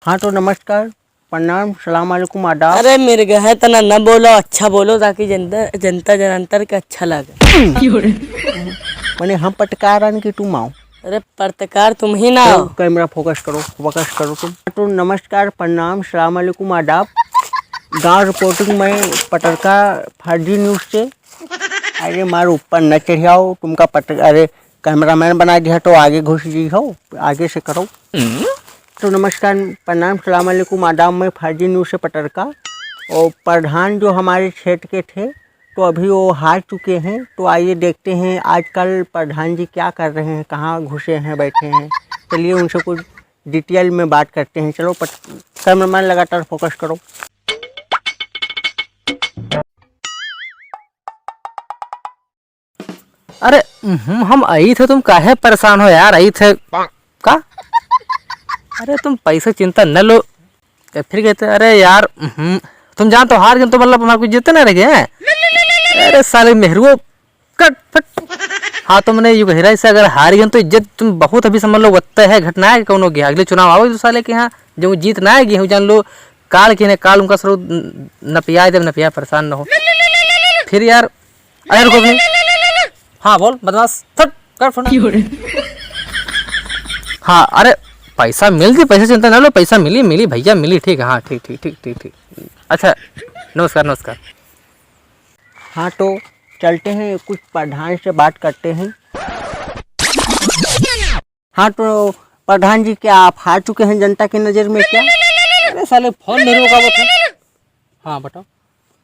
हाँ तो नमस्कार, प्रणाम, सलाम वालेकुम, आदाब। अरे मेरे है तना न बोलो, अच्छा बोलो ताकि जनता जनांतर के अच्छा लगे। मैंने हम पटकार की तुम आओ। अरे पत्रकार तुम ही ना तो कैमरा फोकस करो तुम। तो नमस्कार, प्रणाम, सलाम वालेकुम, आदाब। गांव रिपोर्टिंग में पटरका फर्जी न्यूज़ से। अरे मार ऊपर न चढ़ाओ तुमका अरे कैमरामैन बना दिया तो आगे घुस जी हो, आगे से करो। तो नमस्कार, प्रणाम, सलाम वालेकुम, आदाब। में फर्जी न्यूज़ से पटरका। और प्रधान जो हमारे क्षेत्र के थे तो अभी वो हार चुके हैं। तो आइए देखते हैं आजकल प्रधान जी क्या कर रहे हैं, कहाँ घुसे हैं, बैठे हैं। चलिए उनसे कुछ डिटेल में बात करते हैं। चलो कैमरामैन लगातार फोकस करो। अरे हम आई थे, तुम काहे परेशान हो यार? आई थे का? अरे तुम पैसे चिंता न लो। फिर कहते अरे यार तुम जान तो हार गए तो मतलब हमारे को जीते ना रह हैं। अरे साले मेहरू कट फट। हाँ तुमने यू कह से अगर हार गए तो इज्जत तुम बहुत अभी समझ लो वत्ता है घटना है कौन हो गया। अगले चुनाव आओ तो साले के यहाँ जो जीत ना है गेहूँ जान लो काल के काल उनका सरो नपिया जब नपिया परेशान न हो फिर यार। अरे रुको नहीं। हाँ बोल बदमाश कर फोन। हाँ अरे पैसा मिल गई, पैसे चिंता ना लो, पैसा मिली भैया मिली। ठीक है, हाँ ठीक। अच्छा नमस्कार। हाँ तो चलते हैं, कुछ प्रधान से बात करते हैं। हाँ तो प्रधान जी, क्या आप हार चुके हैं जनता की नज़र में क्या? अरे साले फोन नहीं रोका था। हाँ बताओ,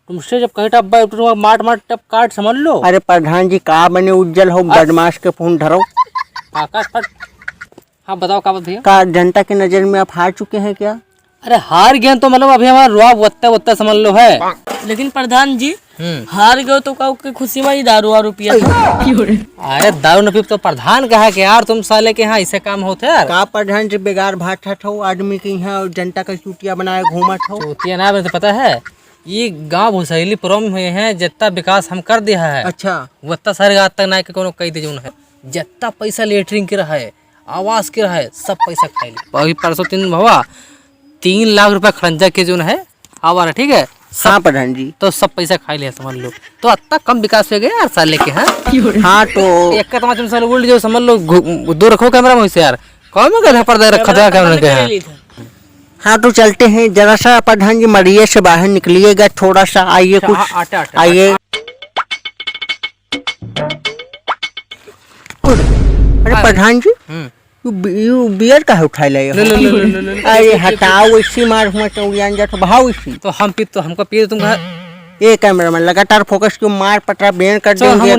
तुमसे जब कहीं टप माट टप काट समझ लो। अरे प्रधान जी का बने उज्जवल हो, बदमाश के फोन धरो। आकाश फट। हाँ बताओ का बात भैया? का जनता की नज़र में आप हार चुके हैं क्या? अरे हार गए तो मतलब अभी हमारा रुआब वत्ता समझ लो है। लेकिन प्रधान जी हार गए तो का खुशी में दारू वारू पिया था। अरे दारू न पी तो प्रधान कहा कि यार तुम साले के यहाँ ऐसे काम होते यार। का प्रधान जी बेगार भाटा हो आदमी के यहाँ जनता का चूतिया बनाए घूमा हो। चूतिया ना तो पता है ये गांव भूसैली पुरम हुए हैं, जितना विकास हम कर दिया है। अच्छा वत्ता सारे आज तक ना के कोनो कही दे जो है जितना पैसा लेटरिंग के रहा है, आवास के रहा है, सब पैसा खाई ली। अभी परसों 3 लाख रुपया खर्चा के जो है आवारा, ठीक है। हाँ प्रधान जी, तो सब पैसा खा लिया समझ लो। तो इतना कम विकास हो गया यार साले के। हाँ तो एक का तुम साले उल्ट जो समझ लो दो रखो कैमरा में से यार कौन में गधा पर्दा रखा था कैमरा के यहाँ। हाँ तो चलते हैं, जरा सा प्रधान जी मरिए से बाहर निकलिएगा थोड़ा सा। आइए कुछ आइए। अरे प्रधान जी यू बियर का उठाई ले। अरे हटाओ इसी मार हुआ चौड़ियान जा तो भाव इसी। तो हम पी तो हमको पी तुम ये कैमरा मैन लगातार फोकस क्यों मार पटरा बेन कर देंगे।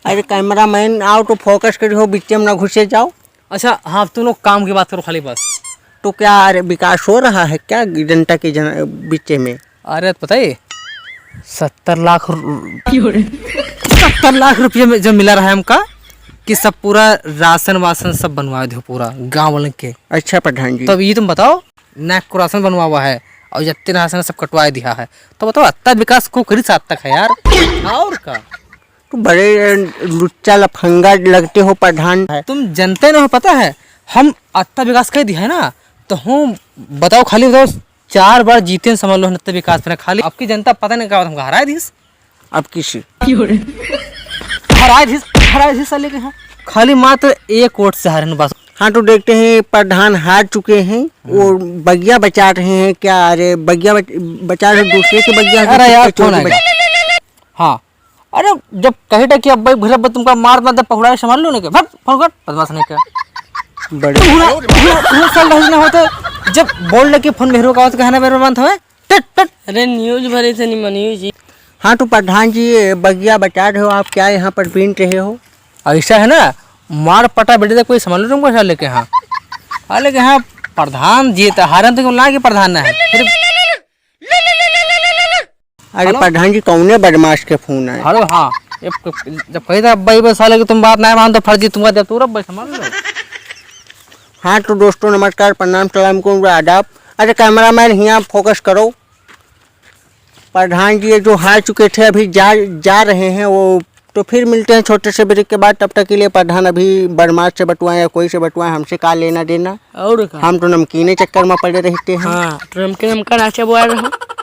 अरे कैमरा मैन आओ तो फोकस करो, बीच में ना घुसे जाओ। अच्छा हाँ तुम लोग काम की बात करो खाली बस। तो क्या अरे विकास हो रहा है क्या जनता के बीच में? अरे पता है 70 लाख रुपये में जो मिला रहा है हमका कि सब पूरा राशन वासन सब बनवा दो पूरा गांव वाले के। अच्छा प्रधान जी, तो ये तुम बताओ ना को राशन बनवा हुआ है और जितने राशन सब कटवा दिया है। तो बताओ अत्ता विकास को करी साथ तक है यार। और का तो बड़े लुच्चा लफंगा लगते हो प्रधान। तुम जनते ना हो पता है हम अत्ता विकास कर दिया है ना। तो हम बताओ खाली बताओ 4 बार जीते समझ लो अत्ता विकास पे खाली आपकी जनता पता नहीं क्या हमको हराए दिस। अब किसी हराए दिस साले के यहाँ खाली मात्र 1 वोट से हारे बस। हाँ तो देखते हैं प्रधान हार चुके हैं और बगिया बचा रहे हैं क्या? अरे बगिया बचा रहे दूसरे के बगिया। अरे यार हाँ अरे जब कहे था कि अब भाई भूला तुमका मार ना पकड़ा संभाल लो नहीं फोन कर बदमाश नहीं क्या बड़े साल ना होते जब बोल रहे कि फोन मेहरो का कहना मेरे बंद हुए। अरे न्यूज भरे थे नहीं न्यूज। हाँ तो प्रधान जी बगिया बचा रहे हो आप, क्या यहाँ पर पीन रहे हो? ऐसा है ना मार पटा बेटे तक कोई समझ लो तुमको साले के यहाँ। हाले के यहाँ प्रधान जीता हारन तो ला के प्रधान ना है फिर। अरे प्रधान जी कौन बदमाश के फोन है? हेलो हाँ जब कही था भाई साले की तुम बात नहीं मान तो फर्जी तुम्हारा जब तू रब समझ लो। हाँ तो दोस्तों नमस्कार, प्रणाम, सलाम को आदाब। अरे कैमरा मैन यहाँ फोकस करो। प्रधान जी जो हार चुके थे अभी जा रहे हैं वो तो फिर मिलते हैं छोटे से ब्रेक के बाद। तब तक के लिए प्रधान अभी बरमास से बटुआएं या कोई से बटुआएं, हमसे का लेना देना। और का हम तो नमकीने चक्कर में पड़े रहते हैं। हाँ तो नमकीन नमका नाचे बोल रहा हूँ।